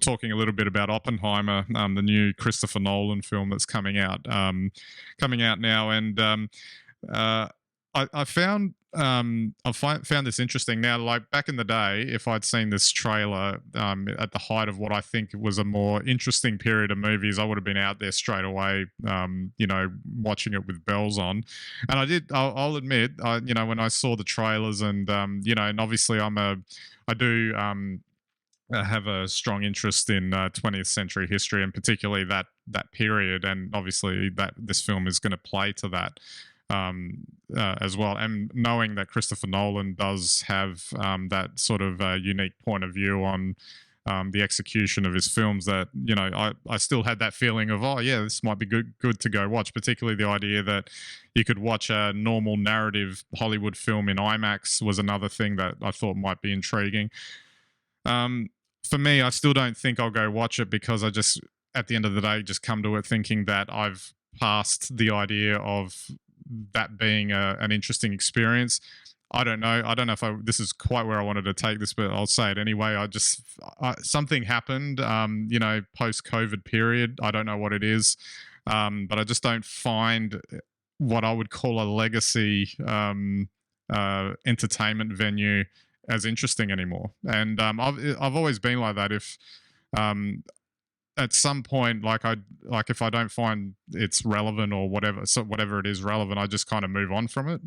talking a little bit about Oppenheimer, the new Christopher Nolan film that's coming out now, and I found found this interesting. Now, like back in the day, if I'd seen this trailer at the height of what I think was a more interesting period of movies, I would have been out there straight away, watching it with bells on. And I did. I'll admit, when I saw the trailers, and and obviously I do. Have a strong interest in 20th century history, and particularly that period, and obviously that this film is going to play to that as well. And knowing that Christopher Nolan does have that sort of unique point of view on the execution of his films, that I still had that feeling of, oh yeah, this might be good to go watch. Particularly the idea that you could watch a normal narrative Hollywood film in IMAX was another thing that I thought might be intriguing. For me, I still don't think I'll go watch it, because I just, at the end of the day, just come to it thinking that I've passed the idea of that being an interesting experience. I don't know if this is quite where I wanted to take this, but I'll say it anyway. Something happened, post-COVID period. I don't know what it is, but I just don't find what I would call a legacy entertainment venue as interesting anymore. And I've always been like that. If at some point, if I don't find it's relevant or whatever it is relevant, I just kind of move on from it,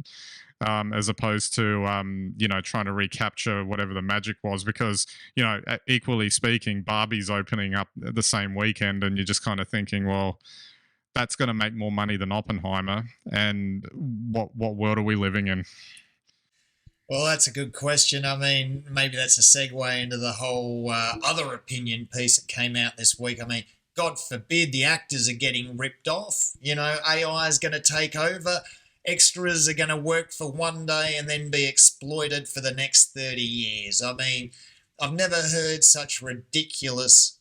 as opposed to trying to recapture whatever the magic was. Because equally speaking, Barbie's opening up the same weekend, and you're just kind of thinking, well, that's going to make more money than Oppenheimer, and what world are we living in? Well, that's a good question. I mean, maybe that's a segue into the whole other opinion piece that came out this week. I mean, God forbid the actors are getting ripped off. AI is going to take over. Extras are going to work for one day and then be exploited for the next 30 years. I mean, I've never heard such ridiculous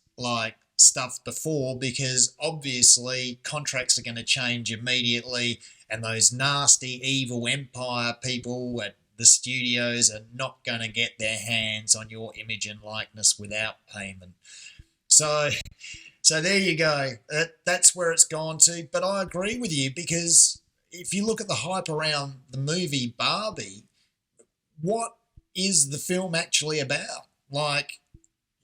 stuff before, because obviously contracts are going to change immediately, and those nasty, evil empire people at the studios are not going to get their hands on your image and likeness without payment. So there you go. That's where it's gone to. But I agree with you, because if you look at the hype around the movie Barbie, what is the film actually about?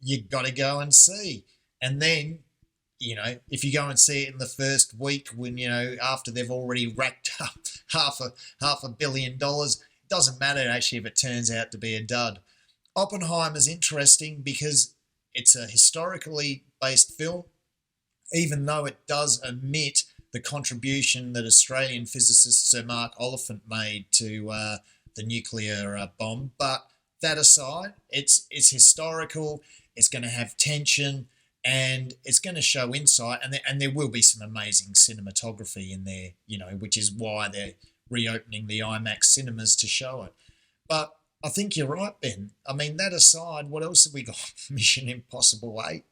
You've got to go and see. And then, if you go and see it in the first week, when, after they've already racked up half a billion dollars, doesn't matter actually if it turns out to be a dud. Oppenheimer's interesting because it's a historically based film, even though it does omit the contribution that Australian physicist Sir Mark Oliphant made to the nuclear bomb. But that aside, it's historical, it's going to have tension, and it's going to show insight, and there will be some amazing cinematography in there, which is why they're reopening the IMAX cinemas to show it. But I think you're right, Ben. I mean, that aside, what else have we got? Mission Impossible 8.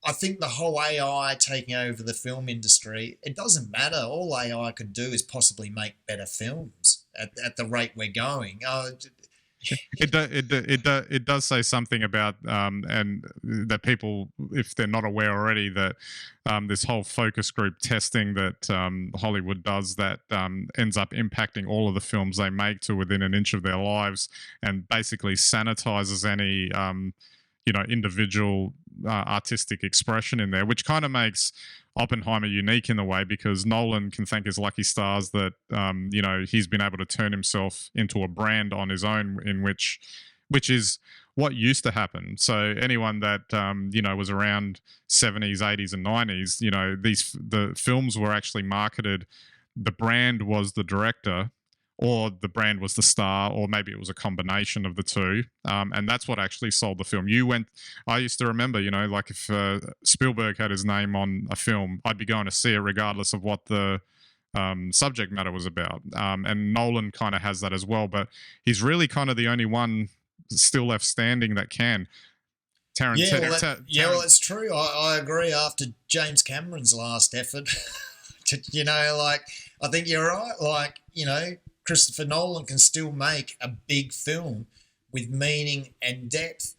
I think the whole AI taking over the film industry, it doesn't matter. All AI could do is possibly make better films at the rate we're going. It does say something about and that people, if they're not aware already, that this whole focus group testing that Hollywood does, that ends up impacting all of the films they make to within an inch of their lives, and basically sanitizes any individual artistic expression in there, which kind of makes Oppenheimer unique in a way, because Nolan can thank his lucky stars that he's been able to turn himself into a brand on his own, which is what used to happen. So anyone that was around 70s, 80s, and 90s, the films were actually marketed. The brand was the director, or the brand was the star, or maybe it was a combination of the two. And that's what actually sold the film. I used to remember, if Spielberg had his name on a film, I'd be going to see it regardless of what the subject matter was about. And Nolan kind of has that as well, but he's really kind of the only one still left standing that can. Well, it's true. I agree. After James Cameron's last effort, I think you're right. Christopher Nolan can still make a big film with meaning and depth.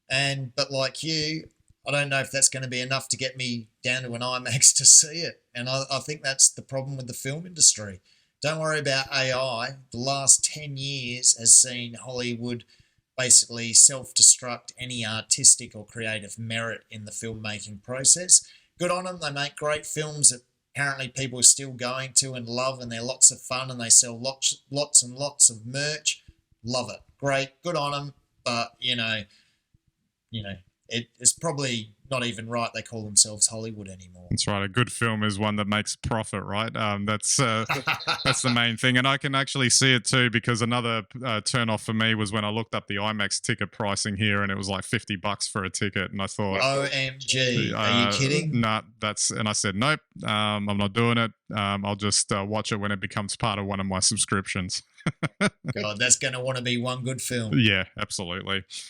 But like you, I don't know if that's going to be enough to get me down to an IMAX to see it. And I think that's the problem with the film industry. Don't worry about AI. The last 10 years has seen Hollywood basically self-destruct any artistic or creative merit in the filmmaking process. Good on them. They make great films that apparently people are still going to and love, and they're lots of fun, and they sell lots and lots of merch. Love it. Great. Good on them. But, it's probably not even right they call themselves Hollywood anymore. That's right. A good film is one that makes profit, right? That's the main thing, and I can actually see it too, because another turn off for me was when I looked up the IMAX ticket pricing here, and it was like $50 for a ticket, and I thought, OMG, are you kidding? Nah, and I said nope. I'm not doing it. I'll just watch it when it becomes part of one of my subscriptions. God, that's going to want to be one good film. Yeah, absolutely.